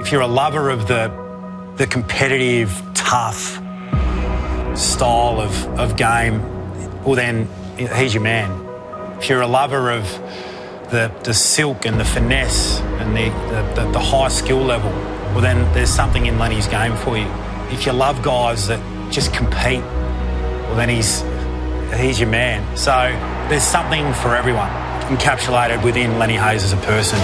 If you're a lover of the competitive, tough style of game, well then he's your man. If you're a lover of the silk and the finesse and the high skill level, well then there's something in Lenny's game for you. If you love guys that just compete, well then he's your man. So there's something for everyone encapsulated within Lenny Hayes as a person.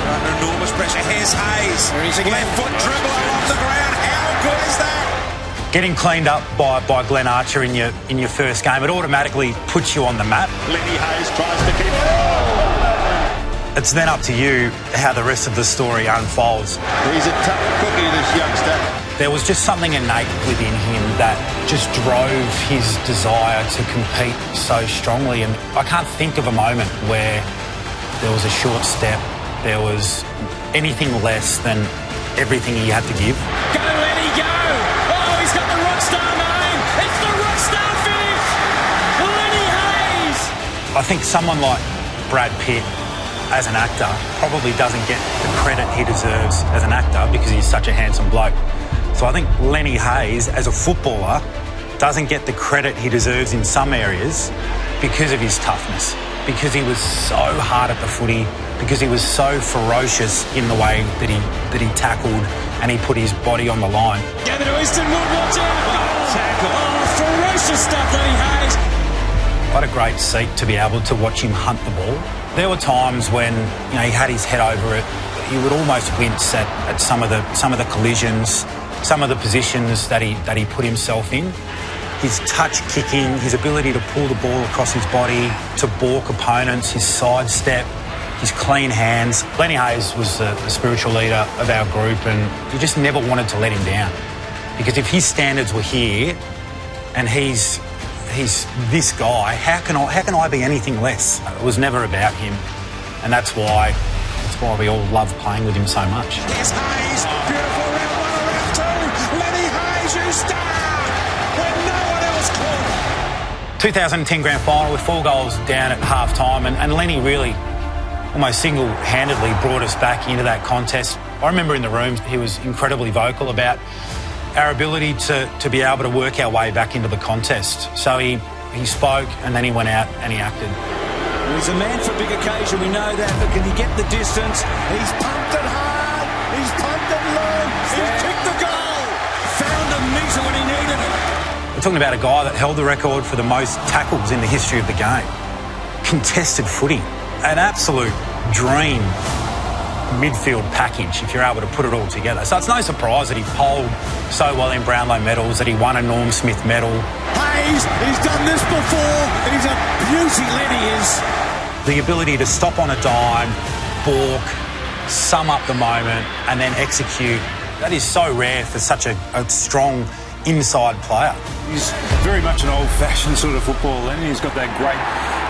Under enormous pressure, here's Hayes. Left foot dribble along the ground. How good is that? Getting cleaned up by Glenn Archer in your first game, it automatically puts you on the map. Lenny Hayes tries to keep it. It's then up to you how the rest of the story unfolds. He's a tough cookie, this youngster. There was just something innate within him that just drove his desire to compete so strongly. And I can't think of a moment where there was a short step, there was anything less than everything he had to give. Go, Lenny, go! Oh, he's got the rockstar name! It's the rockstar finish! Lenny Hayes! I think someone like Brad Pitt, as an actor, probably doesn't get the credit he deserves as an actor because he's such a handsome bloke. So I think Lenny Hayes, as a footballer, doesn't get the credit he deserves in some areas because of his toughness, because he was so hard at the footy, because he was so ferocious in the way that he tackled and he put his body on the line. Gather to Easton Wood, watch out! Tackle. Oh, ferocious stuff, Lenny Hayes. What a great seat to be able to watch him hunt the ball. There were times when he had his head over it. He would almost wince at some of the collisions, some of the positions that he put himself in. His touch kicking, his ability to pull the ball across his body, to balk opponents, his sidestep, his clean hands. Lenny Hayes was the spiritual leader of our group, and you just never wanted to let him down. Because if his standards were here and he's this guy, how can I be anything less? It was never about him, and that's why we all love playing with him so much. Here's Hayes. Beautiful round one, round two. Lenny Hayes, you star when no one else could. 2010 grand final with 4 goals down at half time, and Lenny really almost single-handedly brought us back into that contest. I remember in the room he was incredibly vocal about our ability to be able to work our way back into the contest. So he spoke and then he went out and he acted. He's a man for big occasion, we know that, but can he get the distance? He's pumped it hard, he's pumped it low, he's kicked the goal, found a meter when he needed it. We're talking about a guy that held the record for the most tackles in the history of the game. Contested footy, an absolute dream midfield package if you're able to put it all together. So it's no surprise that he polled so well in Brownlow medals, that he won a Norm Smith medal. Hayes, he's done this before, he's a beauty, Lenny is. The ability to stop on a dime, balk, sum up the moment and then execute, that is so rare for such a strong inside player. He's very much an old-fashioned sort of footballer, Lenny. He's got that great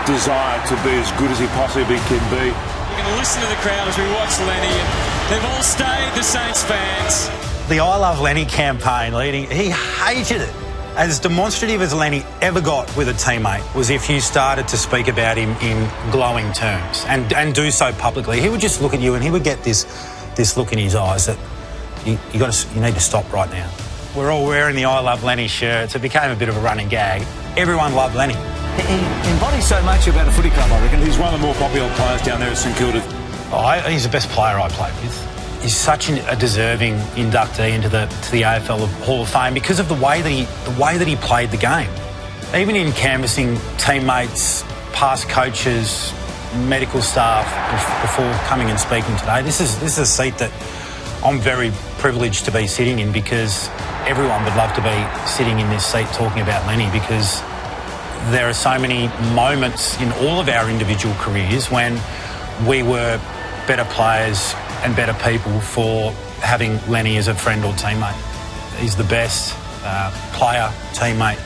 desire to be as good as he possibly can be. You can listen to the crowd as we watch Lenny, and they've all stayed the Saints fans. The I Love Lenny campaign he hated it. As demonstrative as Lenny ever got with a teammate was if you started to speak about him in glowing terms and do so publicly. He would just look at you and he would get this look in his eyes that you need to stop right now. We're all wearing the I Love Lenny shirts. It became a bit of a running gag. Everyone loved Lenny. He embodies so much about a footy club, I reckon. He's one of the more popular players down there at St Kilda. He's the best player I played with. He's such a deserving inductee into the AFL Hall of Fame because of the way that he played the game. Even in canvassing teammates, past coaches, medical staff before coming and speaking today, this is a seat that I'm very privileged to be sitting in, because everyone would love to be sitting in this seat talking about Lenny, because there are so many moments in all of our individual careers when we were better players and better people for having Lenny as a friend or teammate. He's the best player, teammate,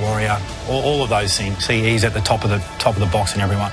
warrior, all of those things. He's at the top of the box in everyone.